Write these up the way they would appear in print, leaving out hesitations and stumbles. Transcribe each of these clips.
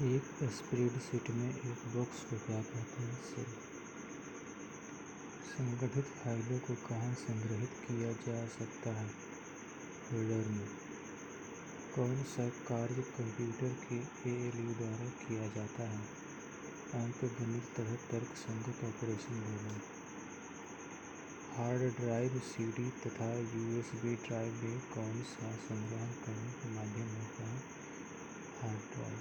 एक स्प्रेडशीट में एक बॉक्स को क्या कहते हैं? सेल। संगठित फाइलों को कहाँ संग्रहित किया जा सकता है? फोल्डर में। कौन सा कार्य कंप्यूटर के ALU द्वारा किया जाता है? अंकगणित तथा तर्कसंगत ऑपरेशन द्वारा। हार्ड ड्राइव CD तथा USB ड्राइव में कौन सा संग्रहण करने का माध्यम होता है? Hard drive.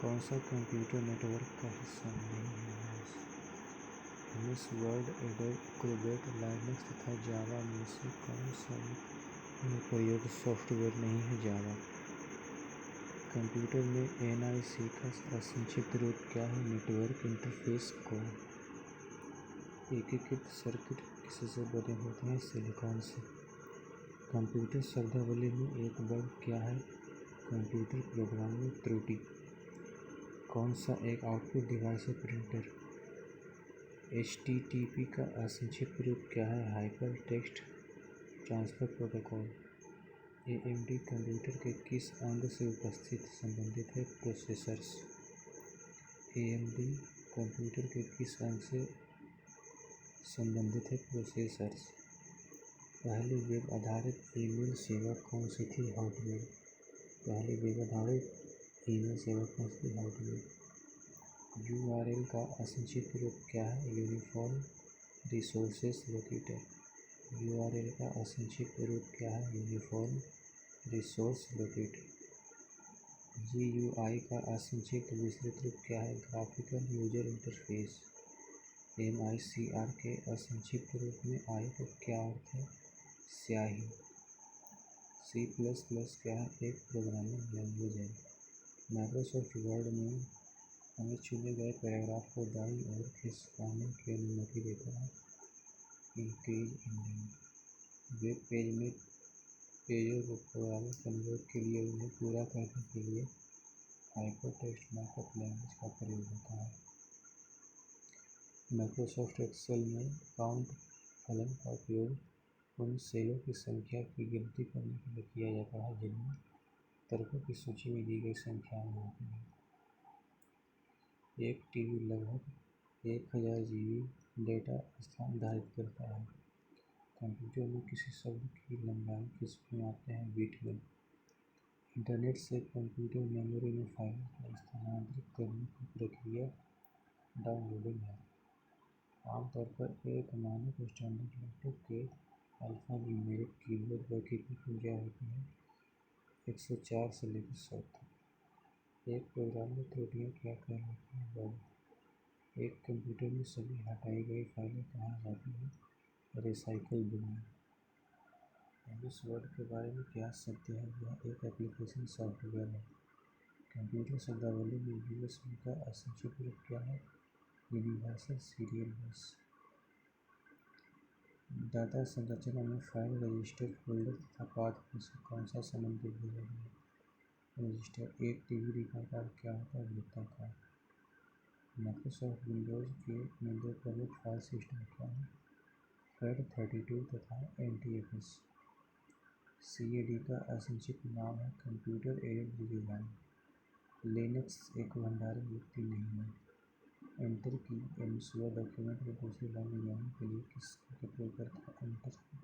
कौन सा कंप्यूटर नेटवर्क का हिस्सा नहीं है? MS word, adobe Acrobat, Linux तथा जावा में से कौन सा अनुप्रयोग सॉफ्टवेयर नहीं है? जावा। कंप्यूटर में NIC का संक्षिप्त रूप क्या है? Network interface code. एकीकृत सर्किट किससे बने होते हैं? सिलिकॉन से। कंप्यूटर शब्दावली में एक वर्ड क्या है? कंप्यूटर प्रोग्राम में त्रुटि। कौन सा एक आउटपुट डिवाइस है? प्रिंटर। HTTP का असंक्षिप्त रूप क्या है? Hyper text transfer protocol. AMD computer के किस अंग से उपस्थित संबंधित है? प्रोसेसर्स। AMD कंप्यूटर के किस अंग से संबंधित है? प्रोसेसर्स। पहली वेब आधारित ईमेल सेवा कौन सी थी? हॉटमेल। पहली वेब आधारित ईमेल सेवा कौन सी थी? हॉटमेल। URL का असंक्षिप्त रूप क्या है? Uniform resources locator. URL का असंक्षिप्त रूप क्या है? Uniform resource locator. GUI का असंक्षिप्त विस्तृत रूप क्या है? Graphical user interface. MICR के असंक्षिप्त रूप में I का क्या अर्थ है? स्याही। C++ क्या है? एक प्रोग्रामिंग लैंग्वेज है। माइक्रोसॉफ्ट वर्ड में हमें चुने गए पैराग्राफ को दाईं ओर खिसकाने की अनुमति देता है। Increase indent. वेब पेज में पेजों को प्रोग्रामिंग के अनुरोध के लिए उन्हें पूरा करने के लिए हाइपरटेक्स्ट मार्कअप लैंग्वेज का प्रयोग होता है। माइक्रोसॉफ्ट एक्सेल में काउंट फलन का उपयोग उन सेलों की संख्या की गिनती करने के लिए किया जाता है जिनमें तर्कों की सूची में दी गई संख्याएं होती हैं। एक TB लगभग 1000 GB डेटा स्थान धारित करता है। कंप्यूटर में किसी शब्द की लंबाई किसमें मापते हैं? बिट में। इंटरनेट से कंप्यूटर मेमोरी में फाइलों को स्थानांतरित करने की प्रक्रिया डाउनलोडिंग है। आमतौर पर एक मानक स्टैंडर्ड लैपटॉप के अल्फान्यूमेरिक कीबोर्ड पर कितनी कुंजियाँ होती हैं? 104 से लेकर 100 तक। एक प्रोग्राम में त्रुटियाँ क्या कहलाती हैं? बग। एक कंप्यूटर में सभी हटाई गई फाइलें कहाँ जाती हैं? रिसाइकल बिन में। MS वर्ड के बारे में क्या सत्य है? यह एक एप्लीकेशन सॉफ्टवेयर है। कंप्यूटर शब्दावली में USB का असंक्षिप्त रूप क्या है? यूनिवर्सल सीरियल बस। डाटा संरचना में फाइल, रजिस्टर, फोल्डर तथा पाथ में से कौन सा संबंधित है? रजिस्टर। एक TB रिकॉर्ड का क्या होता है? वृत्ताकार। माइक्रोसॉफ्ट विंडोज में दो प्रमुख फाइल सिस्टम क्या हैं? FAT32 तथा NTFS। CAD का असंक्षिप्त नाम है कंप्यूटर एडेड डिजाइन। लिनक्स एक भंडारण युक्ति नहीं है। एंटर की MS वर्ड डॉक्यूमेंट को दूसरी लाइन में जाने के लिए किस का प्रयोग करता है? एंटर की।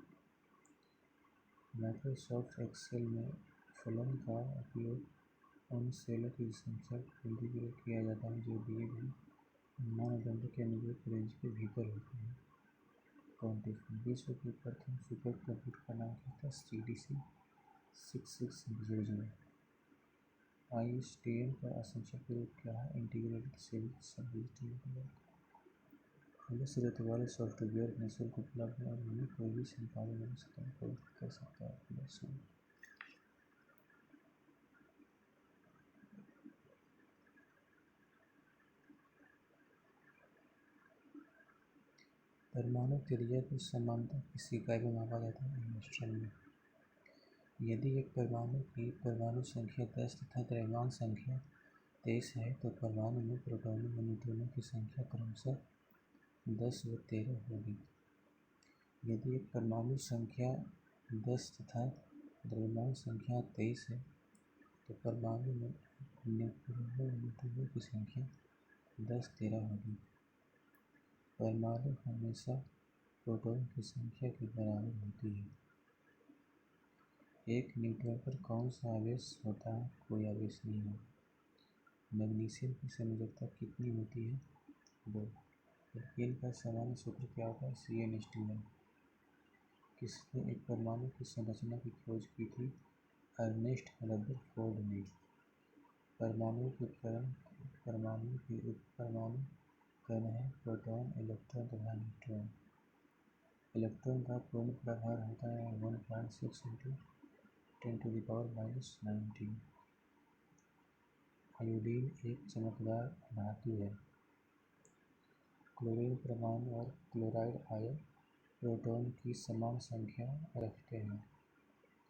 माइक्रोसॉफ्ट एक्सेल में फलन का उपयोग उन सेलों की संख्या की गिनती के लिए किया जाता है जो दिए गए मानदंड के अनुरूप रेंज के भीतर होते हैं। क्वांटिफाई। विश्व की प्रथम सुपर कंप्यूटर का नाम क्या था? CDC 6600। ISTM का असंक्षिप्त रूप क्या है? Integrated civil service network. खुले स्रोत वाले सॉफ्टवेयर निःशुल्क उपलब्ध है और उन्हें कोई भी संपादन एवं स्वतंत्र प्रयुक्त कर सकता है। खुला स्रोत। परमाणु त्रिज्या को समानता किस इकाई में मापा जाता है? एंगस्ट्रॉम में। यदि एक परमाणु की परमाणु संख्या 10 तथा द्रव्यमान संख्या 23 है तो परमाणु में प्रोटॉनों व न्यूट्रॉनों की संख्या क्रमशः 10 व 13 होगी। यदि एक परमाणु संख्या 10 तथा द्रव्यमान संख्या 23 है तो परमाणु में न्यूट्रॉनों की संख्या 10-13 होगी। परमाणु हमेशा प्रोटॉन की संख्या के बराबर होती है। एक न्यूट्रॉन पर कौन सा आवेश होता है? कोई आवेश नहीं है। मैग्नीशियम की संयोजकता कितनी होती है? 2। एल्केन का सामान्य सूत्र क्या होता है? CnH2n। किसने एक परमाणु की संरचना की खोज की थी? अर्नेस्ट रदरफोर्ड ने। परमाणु के उपपरमाणु कण हैं प्रोटॉन, इलेक्ट्रॉन तथा न्यूट्रॉन। इलेक्ट्रॉन का पूर्ण प्रभार होता है 1.6 × 10⁻⁻⁹। आयोडीन एक चमकदार धातु है। क्लोरीन परमाणु और क्लोराइड आयन प्रोटॉन की समान संख्या रखते हैं।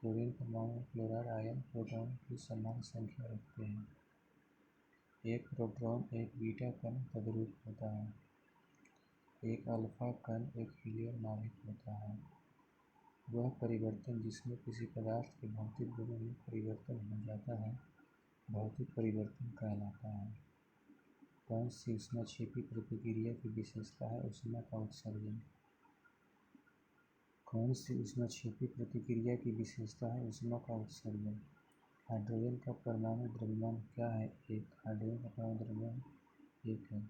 क्लोरीन परमाणु और क्लोराइड आयन प्रोटॉन की समान संख्या रखते हैं। एक प्रोटॉन एक बीटा कण तद्रूप होता है। एक अल्फा कण एक हीलियम नाभिक होता है। वह परिवर्तन जिसमें किसी पदार्थ के भौतिक गुणों में परिवर्तन हो जाता है भौतिक परिवर्तन कहलाता है। कौन सी ऊष्माक्षेपी प्रतिक्रिया की विशेषता है? ऊष्मा का उत्सर्जन। कौन सी ऊष्माक्षेपी प्रतिक्रिया की विशेषता है? ऊष्मा का उत्सर्जन। हाइड्रोजन का परमाणु द्रव्यमान क्या है? 1। हाइड्रोजन का परमाणु द्रव्यमान 1 है।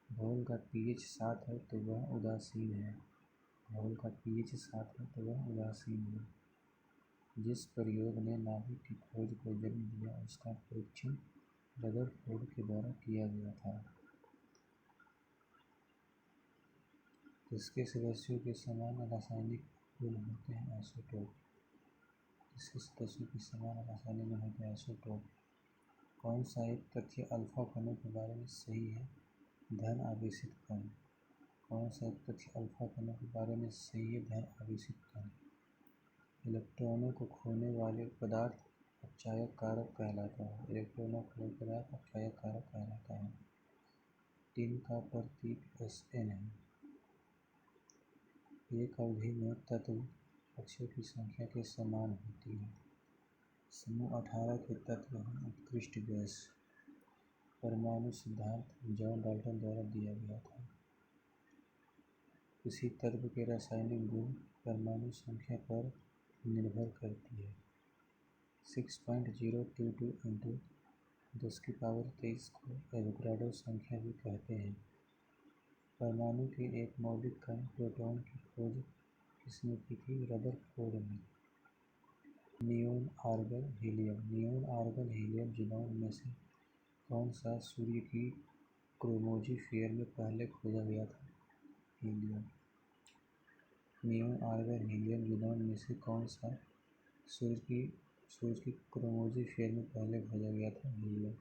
घोल का pH 7 है तो वह उदासीन है। घोल का pH 7 है तो वह उदासीन है। जिस प्रयोग ने नाभिक की खोज को जन्म दिया उसका परीक्षण रदरफोर्ड के द्वारा किया गया था। किसके सदस्यों के समान रासायनिक गुण होते हैं? आइसोटोप। किसके सदस्यों के समान रासायनिक गुण होते हैं? आइसोटोप। कौन सा एक तथ्य अल्फा कणों के बारे में सही है? धन आवेशित कण। कौन सा एक तथ्य अल्फा कणों के बारे में सही है? धन आवेशित कण। इलेक्ट्रॉनों को खोने वाले पदार्थ अपचायक कारक कहलाता है। इलेक्ट्रॉनों को खोने पदार्थ अपचायक कारक कहलाता है। टिन का प्रतीक Sn है। एक अवधि में तत्व कक्षों की संख्या के समान होती है। समूह 18 के तत्व हैं। उत्कृष्ट गैस। परमाणु सिद्धांत जॉन डाल्टन द्वारा दिया गया था। किसी तत्व के रासायनिक गुण परमाणु संख्या पर निर्भर करती है। 6.022 × 10⁻23 को एवोगाड्रो संख्या भी कहते हैं। परमाणु के एक मौलिक कण प्रोटॉन की खोज किसने की थी? रदरफोर्ड ने। Neon, argon, helium. Neon, argon, helium, xenon में से कौन सा सूर्य की क्रोमोस्फीयर में पहले खोजा गया था? Helium. Neon, argon, helium, xenon में से कौन सा सूर्य की क्रोमोस्फीयर में पहले खोजा गया था? हीलियम।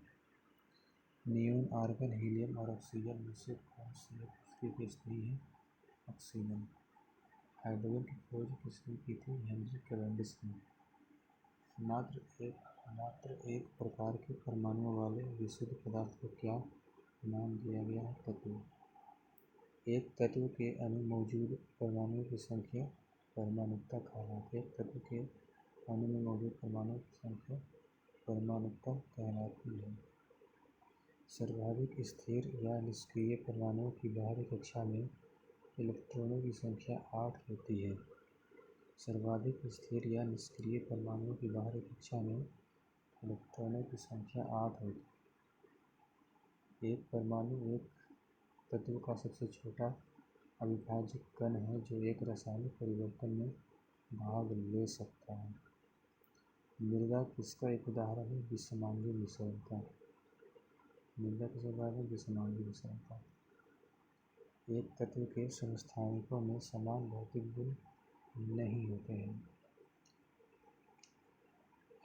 नियोन, आर्गन, हीलियम और ऑक्सीजन में से कौन सी पृथ्वी की स्त्री है? ऑक्सीजन। हाइड्रोजन की खोज किसने की थी? हेनरी कैवेंडिश ने। मात्र एक प्रकार के परमाणुओं वाले विशुद्ध पदार्थ को क्या नाम दिया गया है? तत्व। एक तत्व के अणु मौजूद परमाणुओं की संख्या परमाणुकता कहलाती है। एक तत्व के अणु में मौजूद परमाणुओं की संख्या परमाणुकता कहलाती है। सर्वाधिक स्थिर या निष्क्रिय परमाणुओं की बाहरी कक्षा में इलेक्ट्रॉनों की संख्या 8 होती है। सर्वाधिक स्थिर या निष्क्रिय परमाणुओं की बाहरी कक्षा में इलेक्ट्रॉनों की संख्या 8 होती है। एक परमाणु एक तत्व का सबसे छोटा अविभाज्य कण है जो एक रासायनिक परिवर्तन में भाग ले सकता है। मृदा किसका एक उदाहरण है? विषमांगी विषैलता। मृदा किसका उदाहरण है? विषमांगी विषैलता। एक तत्व के समस्थानिकों में समान भौतिक गुण नहीं होते हैं।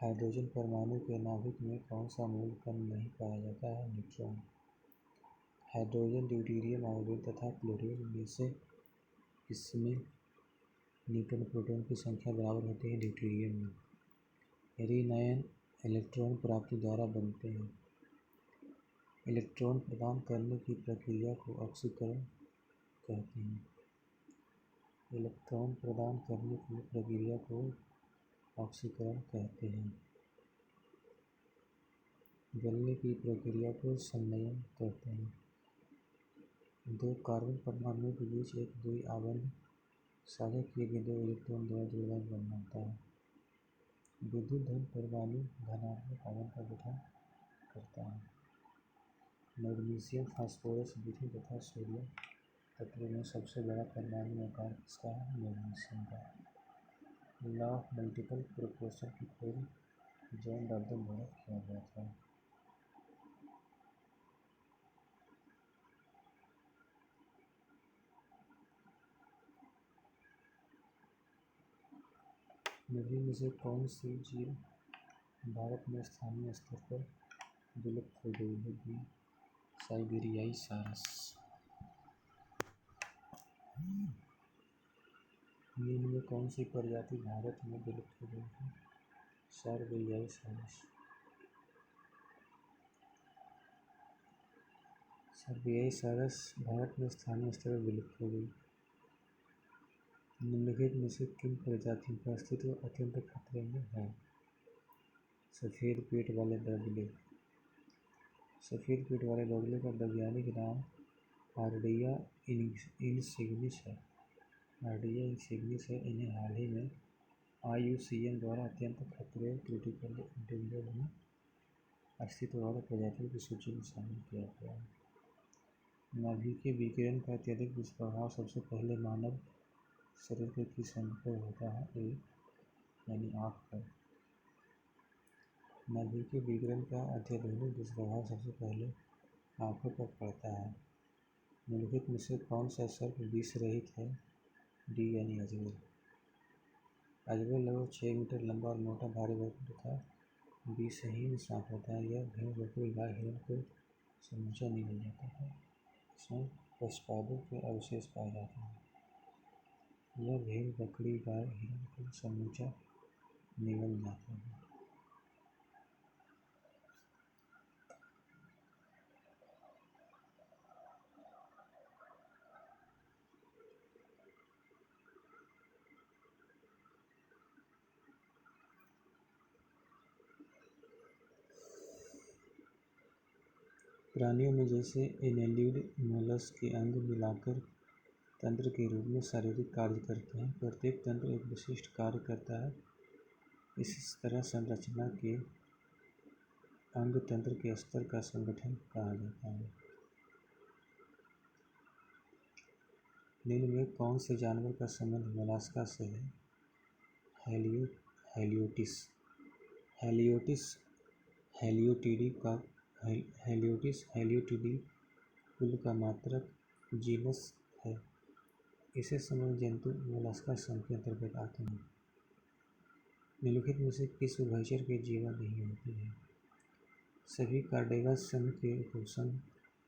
हाइड्रोजन परमाणु के नाभिक में कौन सा मूल कण नहीं पाया जाता है? न्यूट्रॉन। हाइड्रोजन, ड्यूटेरियम, आयोडीन तथा क्लोरीन में से किसमें न्यूट्रॉन प्रोटॉन की संख्या बराबर होती है? ड्यूटेरियम में। ऋणायन इलेक्ट्रॉन प्राप्ति द्वारा बनते हैं। इलेक्ट्रॉन प्रदान करने की प्रक्रिया को ऑक्सीकरण कहते हैं। इलेक्ट्रॉन प्रदान करने की प्रक्रिया को ऑक्सीकरण कहते हैं। गलने की प्रक्रिया को संलयन कहते हैं। दो कार्बन परमाणुओं के बीच एक द्विआबंध साझा किए गए दो इलेक्ट्रॉन द्वारा जुड़ा बंधन होता है। विद्युत धन परमाणु धनात्मक आयन का गठन करता है। मैग्नीशियम, फास्फोरस, लिथियम तथा सोडियम तत्वों में सबसे बड़ा परमाणु आकार किसका है? मैग्नीशियम का। लॉ ऑफ मल्टीपल प्रोपोर्शन की खोज जॉन डाल्टन द्वारा किया गया था। निम्न में से कौन सी झील भारत में स्थानीय स्तर पर विलुप्त हो गई है? बी, साइबेरियाई सारस। निम्न में कौन सी प्रजाति भारत में विलुप्त हो गई है? साइबेरियाई सारस। साइबेरियाई सारस भारत में स्थानीय स्तर पर विलुप्त हो गई। निम्नलिखित में से किन प्रजातियों का अस्तित्व अत्यंत खतरे में है? सफ़ेद पेट वाले बगुले। सफ़ेद पेट वाले बगुले का वैज्ञानिक नाम आर्डिया इनसिग्निस है। आर्डिया इनसिग्निस है। इन्हें हाल ही में IUCN द्वारा अत्यंत खतरे क्रिटिकल इंडेंजर्ड में अस्तित्व वाले प्रजातियों की सूची में शामिल किया गया है। नाभिकीय विकिरण का अत्यधिक दुष्प्रभाव सबसे पहले मानव शरीर के किस अंग पर होता है? ए, यानी आँख पर। नाभिकीय विकिरण का अत्यधिक दुष्प्रभाव सबसे पहले आँखों पर पड़ता है। निम्नलिखित में से कौन सा सर्प विष रहित है? डी, यानी अजगर। अजगर लगभग 6 मीटर लंबा और मोटा, भारी भरकम तथा विषहीन सांप होता है। यह भेड़, बकरी, गाय, हिरण को समूचा निगल जाता है। इसमें पशुपादों के अवशेष पाए जाते हैं। यह भेड़, बकरी, गाय, हिरण को समूचा निगल जाता है। प्राणियों में जैसे एनेलिड मोलस्क के अंग मिलाकर तंत्र के रूप में शारीरिक कार्य करते हैं। प्रत्येक तंत्र एक विशिष्ट कार्य करता है। इस तरह संरचना के अंग तंत्र के स्तर का संगठन कहा जाता है। निम्न में कौन से जानवर का संबंध मोलास्का से है? हेलियोटिस। हेलियोटिडी कुल का मात्रक जीनस है। इसे समूह जंतु मोलास्का संघ के अंतर्गत आते हैं। निम्नलिखित में से किस उभयचर के जीवन नहीं होती है? सभी कार्डेगा संघ के उपसंघ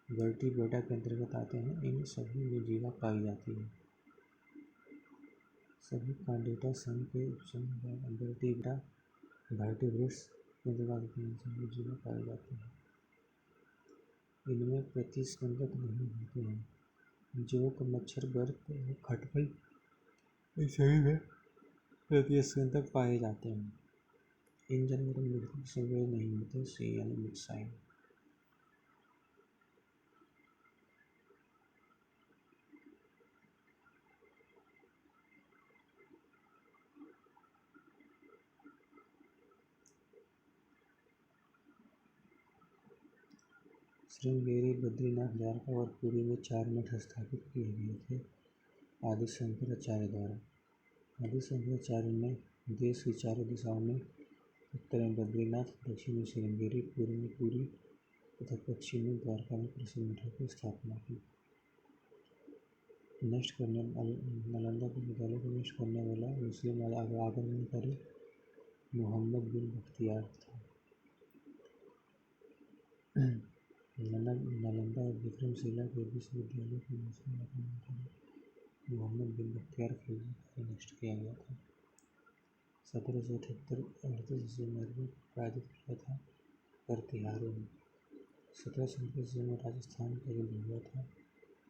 वर्टीब्रेटा के अंतर्गत आते हैं। इन सभी में जीवा पाई जाती है। सभी कार्डेटा संघ के उपसंघ वर्टीब्रा वर्टिब्रेट्स के अंतर्गत आते हैं। सभी जीवा पाई जाती है। इनमें प्रतिस्कंदक नहीं होते हैं। जोक, मच्छर, बर्फ और खटमल इन सभी में प्रतिस्कंदक पाए जाते हैं। इन जानवरों में विभिन्न संवेद नहीं होते। सी, यानी मिक्साइन। श्रृंगेरी, बद्रीनाथ, द्वारका और पुरी में 4 मठ स्थापित किए गए थे आदि शंकराचार्य द्वारा। आदि शंकराचार्य ने देश की चारों दिशाओं में उत्तर में बद्रीनाथ, दक्षिण में श्रृंगेरी, पूर्व में पुरी तथा पश्चिम में द्वारका में प्रसिद्ध मठों की स्थापना की। नालंदा विश्वविद्यालय को नष्ट करने वाला मुस्लिम आक्रमणकारी मोहम्मद बिन बख्तियार था। नालंदा और विक्रमशिला के विश्वविद्यालय को मुस्लिम आक्रमणकारी मोहम्मद बिन बख्तियार खिलजी द्वारा नष्ट किया गया था। 1778 ईस्वी में अरबों को पराजित किया था प्रतिहारों ने। 1737 ईस्वी में राजस्थान का युद्ध हुआ था।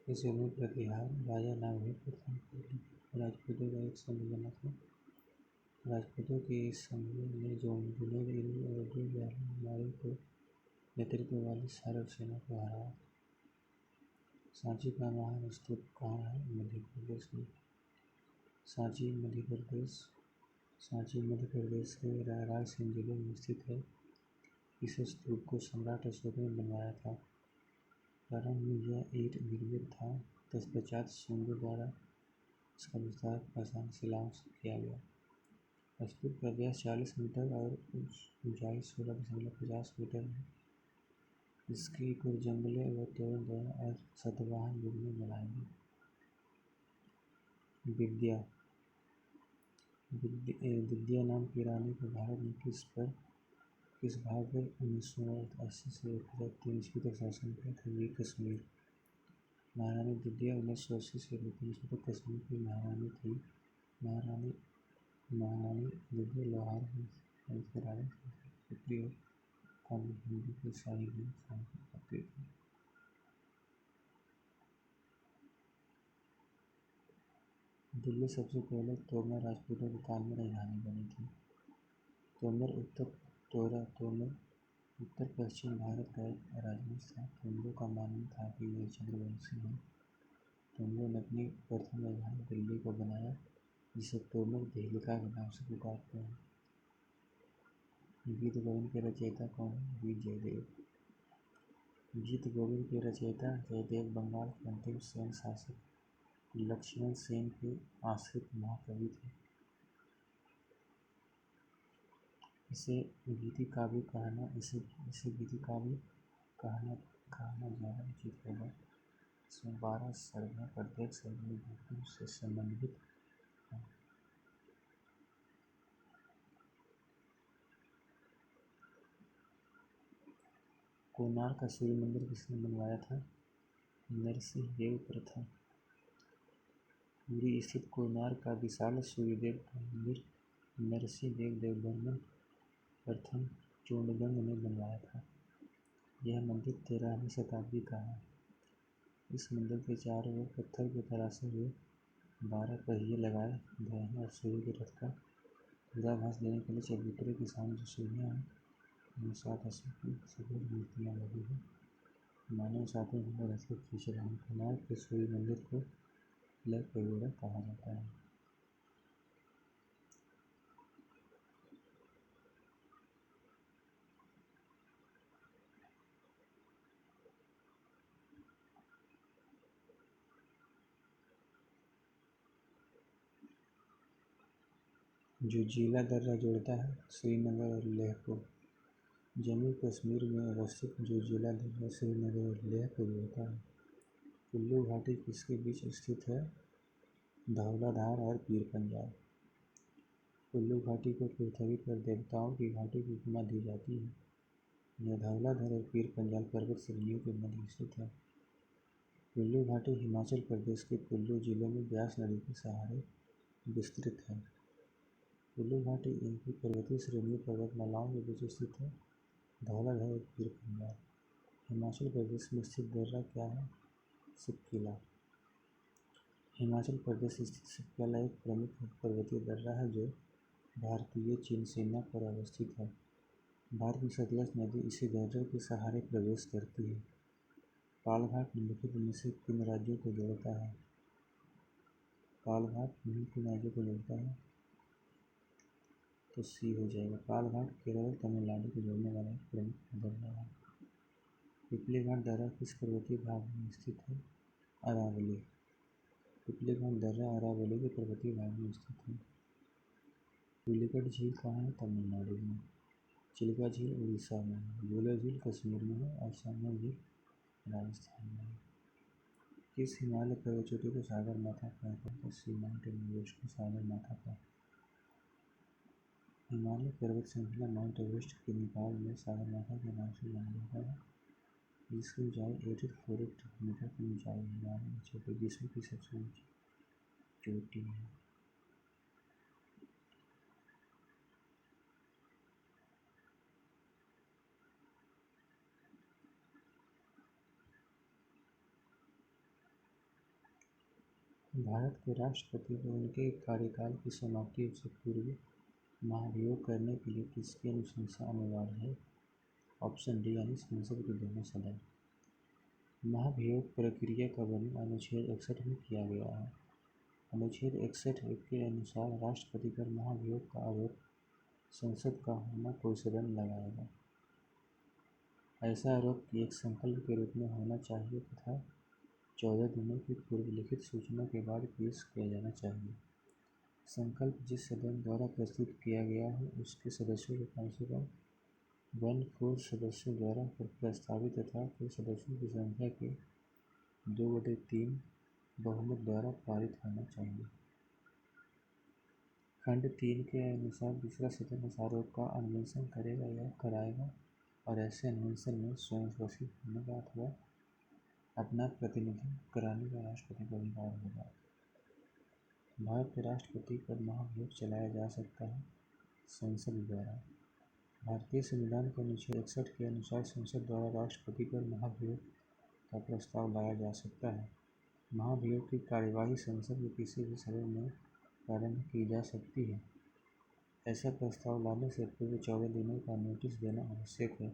इस युद्ध में प्रतिहार राजा नागभूप प्रथम को राजपूतों का एक समूह बना था। राजपूतों के इस समूह ने जुनैद, इल्म और अब्दुल जालिम मारे को नेतृत्व वाली सारव सेना को हराया। सांची का महान स्तूप कहाँ है? मध्य प्रदेश में। सांची मध्य प्रदेश के रायसेन जिले में स्थित है। इस स्तूप को सम्राट अशोक ने बनवाया था। प्रारंभ में यह ईंट निर्मित था, तत्पश्चात शून्य द्वारा इसका विस्तार पाषाण शिलाओं से किया गया। स्तूप का व्यास 40 मीटर और ऊंचाई 16.50 मीटर है। इसकी जंगले व तोरण दोनों सतवाहन युग में बनाए गए। विद्या नाम की रानी को भारत में किस भाग पर 1980 से 1003 ईस्वी तक शासन किया था? वी कश्मीर। महारानी विद्या 1980 से 1003 ईस्वी तक कश्मीर की महारानी थी। महारानी विद्या लोहार के राजा प्रिय काव्य हिंदी के साहित्य में शामिल करती थी। दिल्ली सबसे पहले तोमर राजपूतों के काल में राजधानी बनी थी। तोमर उत्तर पश्चिम भारत का एक राजवंश था। तोमरों का मानना था कि वे चंद्रवंशी हैं। तोमरों ने अपनी प्रथम राजधानी दिल्ली को बनाया, जिसे तोमर देहलिका के नाम से पुकारते हैं। गीत गोविंद के रचयिता कौन है? वी जयदेव। गीत गोविंद के रचयिता जयदेव बंगाल के अंतिम सेन शासक लक्ष्मण सेन के आश्रित महाकवि थे। इसे गीति काव्य कहना ज़्यादा उचित होगा। इसमें 12 सर्ग हैं, प्रत्येक सर्ग में धातु से संबंधित है। कोणार्क का सूर्य मंदिर किसने बनवाया था? नरसिंह देव प्रथम। पुरी स्थित कोणार्क का विशाल सूर्यदेव का मंदिर नरसिंह देव बर्मन प्रथम चोंडगंग ने बनवाया था। यह मंदिर 13वीं शताब्दी का है। इस मंदिर के चारों ओर पत्थर के तराशे हुए 12 पहिए लगाए गए हैं और सूर्य के रथ का पूर्वाभास देने के लिए चबूतरे के सामने जो सीढ़ियाँ हैं उनमें 7 अश्व की सफेद मूर्तियाँ लगी हैं। मानव सातवें दिन में रथ को खींच रहे हैं। कोणार्क के सूर्य मंदिर को ला पैगोडा कहा जाता है। जो जिला दर्रा जोड़ता है श्रीनगर और लेह को। जम्मू कश्मीर में अवस्थित जो जिला दर्रा श्रीनगर और लेह को जोड़ता है। कुल्लू घाटी किसके बीच स्थित है? धौलाधार और पीर पंजाल। कुल्लू घाटी को पृथ्वी पर देवताओं की घाटी की उपमा दी जाती है। यह धौलाधार और पीर पंजाल पर्वत श्रेणियों के मध्य स्थित है। कुल्लू घाटी हिमाचल प्रदेश के कुल्लू जिले में ब्यास नदी के सहारे विस्तृत है। कुल्लू घाटी इनकी पर्वतीय श्रेणियों पर्वतमालाओं के बीच स्थित है। धौलाधार और पीर पंजाल। हिमाचल प्रदेश में स्थित दर्रा क्या है? सिपकिला। हिमाचल प्रदेश स्थित सिपकिला एक प्रमुख पर्वतीय दर्रा है जो भारतीय चीन सीमा पर अवस्थित है। भारत में सतलज नदी इसी दर्रे के सहारे प्रवेश करती है। पालघाट निम्नलिखित में से किन राज्यों को जोड़ता है? पालघाट निम्नलिखित किन राज्यों को जोड़ता है? तो सी हो जाएगा। पालघाट केरल और तमिलनाडु को जोड़ने वाला एक प्रमुख दर्रा है। पिपली घाट दर्रा किस पर्वतीय भाग में स्थित है? अरावली। पिपली घाट दर्रा अरावली के पर्वतीय भाग में स्थित है। पुलिकट झील कहाँ है? तमिलनाडु में। चिल्का झील उड़ीसा में है। बुलर झील कश्मीर में है और साना झील राजस्थान में है। किस हिमालय पर्वत चोटी को सागर माथा कहा जाता है? सी माउंट एवरेस्ट को सागर माथा कहा। हिमालय पर्वत श्रृंखला माउंट एवरेस्ट के नेपाल में सागरमाथा के नाम से जाना जाता है। जिसकी ऊंचाई 848 मीटर की ऊंचाई है। हिमालय चोटी विश्व की सबसे ऊंची चोटी है। भारत के राष्ट्रपति को उनके कार्यकाल की समाप्ति से पूर्व महाभियोग करने के लिए किसकी अनुशंसा अनिवार्य है? ऑप्शन डी यानी संसद के दोनों सदन। महाभियोग प्रक्रिया का वर्णन अनुच्छेद 61 में किया गया है। अनुच्छेद 61 के अनुसार राष्ट्रपति पर महाभियोग का आरोप संसद का होना कोई सदन लगाएगा। ऐसा आरोप एक संकल्प के रूप में होना चाहिए तथा 14 दिनों की पूर्व लिखित सूचना के बाद पेश किया जाना चाहिए। संकल्प जिस सदन द्वारा प्रस्तुत किया गया हो उसके सदस्यों को कम से कम 1/4 सदस्यों द्वारा प्रस्तावित तथा कुल सदस्यों की संख्या के 2/3 बहुमत द्वारा पारित होना चाहिए। खंड 3 के अनुसार दूसरा सदन इस आरोप का अन्वेषण करेगा या कराएगा और ऐसे अन्वेषण में स्वयं उपस्थित होने का अथवा अपना प्रतिनिधित्व कराने का राष्ट्रपति को अधिकार होगा। भारत के राष्ट्रपति पर महाभियोग चलाया जा सकता है संसद द्वारा। भारतीय संविधान के अनुच्छेद 61 के अनुसार संसद द्वारा राष्ट्रपति पर महाभियोग का प्रस्ताव लाया जा सकता है। महाभियोग की कार्यवाही संसद के किसी भी सदन में प्रारंभ की जा सकती है। ऐसा प्रस्ताव लाने से पूर्व 14 दिनों का नोटिस देना आवश्यक है।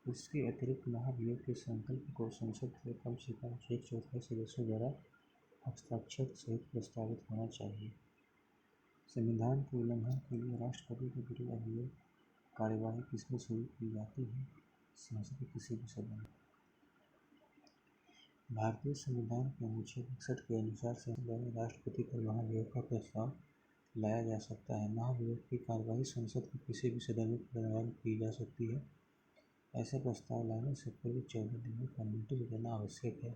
इसके अतिरिक्त महाभियोग के संकल्प को संसद के कम से कम 1/4 सदस्यों द्वारा हस्ताक्षर सहित प्रस्तावित होना चाहिए। संविधान के उल्लंघन के लिए राष्ट्रपति के विरुद्ध अभियोग कार्यवाही किसमें शुरू की जाती है? संसद के किसी भी सदन में। भारतीय संविधान के अनुच्छेद 61 के अनुसार संसद द्वारा राष्ट्रपति पर महाभियोग का प्रस्ताव लाया जा सकता है। महाभियोग की कार्यवाही संसद के किसी भी सदन में प्रारंभ की जा सकती है। ऐसा प्रस्ताव लाने से पूर्व 14 दिनों का नोटिस देना आवश्यक है।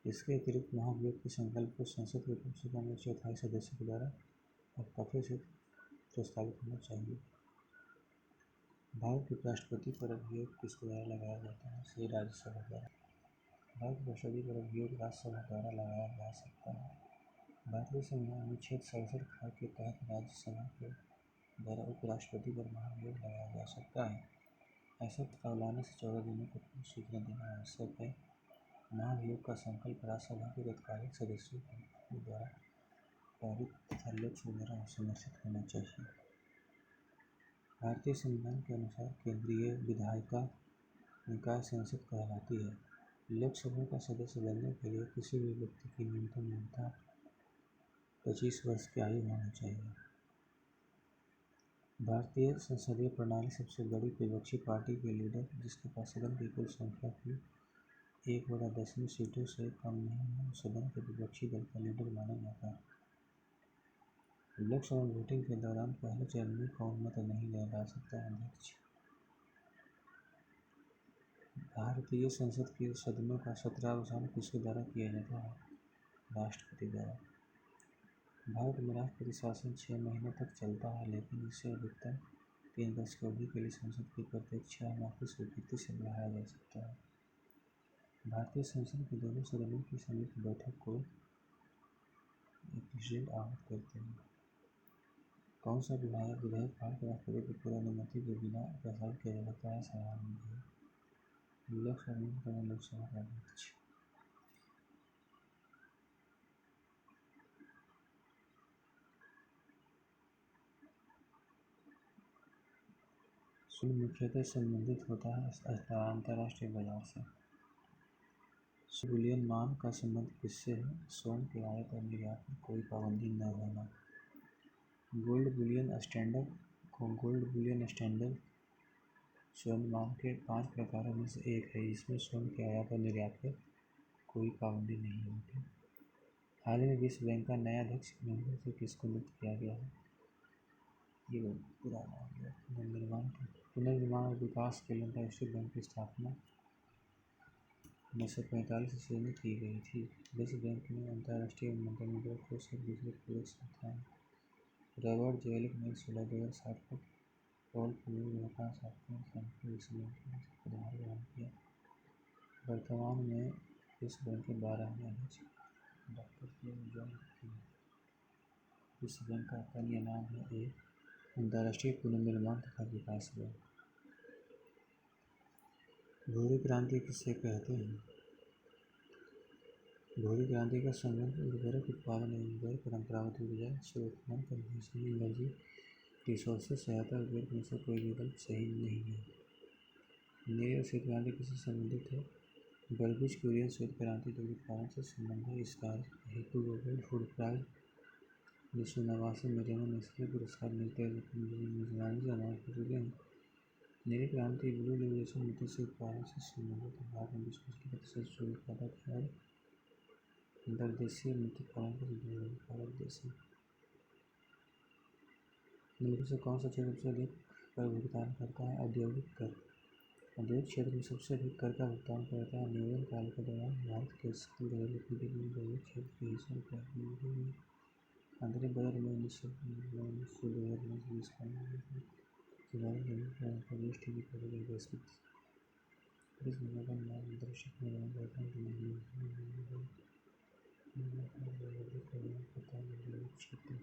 इसके अतिरिक्त महाभियोग के संकल्प को संसद के कम से कम 1/4 सदस्यों के द्वारा हस्ताक्षर से प्रस्तावित होना चाहिए। भारत के राष्ट्रपति पर अभियोग किसके द्वारा लगाया जाता है? श्री राज्यसभा द्वारा। भारत के राष्ट्रपति पर अभियोग राज्यसभा द्वारा लगाया जा सकता है। भारतीय संविधान अनुच्छेद 67 के तहत राज्यसभा के द्वारा उपराष्ट्रपति पर महाभियोग लगाया जा सकता है। ऐसा प्रस्ताव लाने से 14 दिनों को पूर्व सूचना देना आवश्यक है। महाभियोग का संकल्प राज्यसभा के तत्कालीन सदस्यों के द्वारा पारित तथा लोकसभा द्वारा समर्थित होना चाहिए। भारतीय संविधान के अनुसार केंद्रीय विधायिका निकाय संसद कहलाती है। लोकसभा का सदस्य बनने के लिए किसी भी व्यक्ति की न्यूनतम योग्यता 25 वर्ष की आयु होनी चाहिए। भारतीय संसदीय प्रणाली सबसे बड़ी विपक्षी पार्टी के लीडर जिसके पास सदन की कुल संख्या की 1/10 सीटों से कम नहीं है सदन के विपक्षी दल का लीडर माना जाता है। लोकसभा वोटिंग के दौरान पहले चरण में कौन मत नहीं डाल सकता? अध्यक्ष। भारतीय संसद के सदनों का सत्रावसान किसके द्वारा किया जाता है? राष्ट्रपति द्वारा। भारत में राष्ट्रपति शासन 6 महीने तक चलता है, लेकिन इसे अधिकतम 3 वर्ष की अवधि के लिए संसद की प्रत्येक 6 माह की स्वीकृति से बढ़ाया जा सकता है। भारतीय संसद के दोनों सदनों की संयुक्त बैठक को प्रेसिडेंट आहूत करते हैं। कौन सा विधेयक भारत के राष्ट्रपति की पूर्व अनुमति के बिना प्रसारित किया जा सकता है? साधारण विधेयक। लोकसभा का अध्यक्ष। शुल्क मुख्यतः संबंधित होता है अंतर्राष्ट्रीय बाजार से। बुलियन मान का संबंध किससे है? स्वर्ण के आयात और निर्यात पर कोई पाबंदी न होना। गोल्ड बुलियन स्टैंडर्ड स्वर्ण मान के 5 प्रकारों में से एक है, जिसमें स्वर्ण के आयात और निर्यात पर कोई पाबंदी नहीं होती। हाल ही में विश्व बैंक का नया अध्यक्ष नवंबर से किसको नियुक्त किया गया है? ये पुराना हो गया। पुनर्निर्माण और विकास के लिए अंतर्राष्ट्रीय बैंक की स्थापना 1945 ईस्वी में की गई थी। विश्व बैंक में अंतर्राष्ट्रीय मुद्रा कोष और दूसरे पूरक संस्थान। रॉबर्ट जेवलिक ने 16 2007 को पॉल क्लेवेलैंड का सातवें संघीय विश्व बैंक का पदभार ग्रहण किया। वर्तमान में विश्व बैंक के 12वें अध्यक्ष डॉक्टर के जॉन टी। विश्व बैंक का अन्य नाम है अंतर्राष्ट्रीय पुनर्निर्माण तथा विकास बैंक। भूरी क्रांति किसे कहते हैं? भूरी क्रांति का संबंध उर्वरक उत्पादन एवं गैर परंपरागत ऊर्जा स्रोत एनर्जी रिसोर्सेज सहायता उपयोग में से कोई विकल्प सही नहीं है। नीली और श्वेत क्रांति किससे संबंधित है? बल्बिश कुरियन श्वेत क्रांति दुग्ध उत्पादन से संबंध है। इस कार्य हेतु वर्ल्ड फूड प्राइज 1989 में रेमन नेस्ले पुरस्कार मिलते हैं, जबकि मेजबानी से अनाज पर चुके हैं। नीली क्रांति ब्लू लिबरेशन मत्स्य उत्पादन से संबंधित है। भारत में विश्व का 30% से उत्पादक है। अंतर्देशीय मत्स्य पालन का संदर्भ है। भारत देश निम्न से कौन सा क्षेत्र सबसे अधिक कर भुगतान करता है? औद्योगिक कर। औद्योगिक क्षेत्र में सबसे अधिक कर का भुगतान करता है। नियोजन काल के दौरान भारत के सकल घरेलू उपयोग में औद्योगिक क्षेत्र के हिस्से में प्रारंभिक में आंतरिक बजट में 2019 का सुधार प्रदेश टीवी पर इस निवेदन मार्गदर्शक निर्माण करता है। क्षेत्र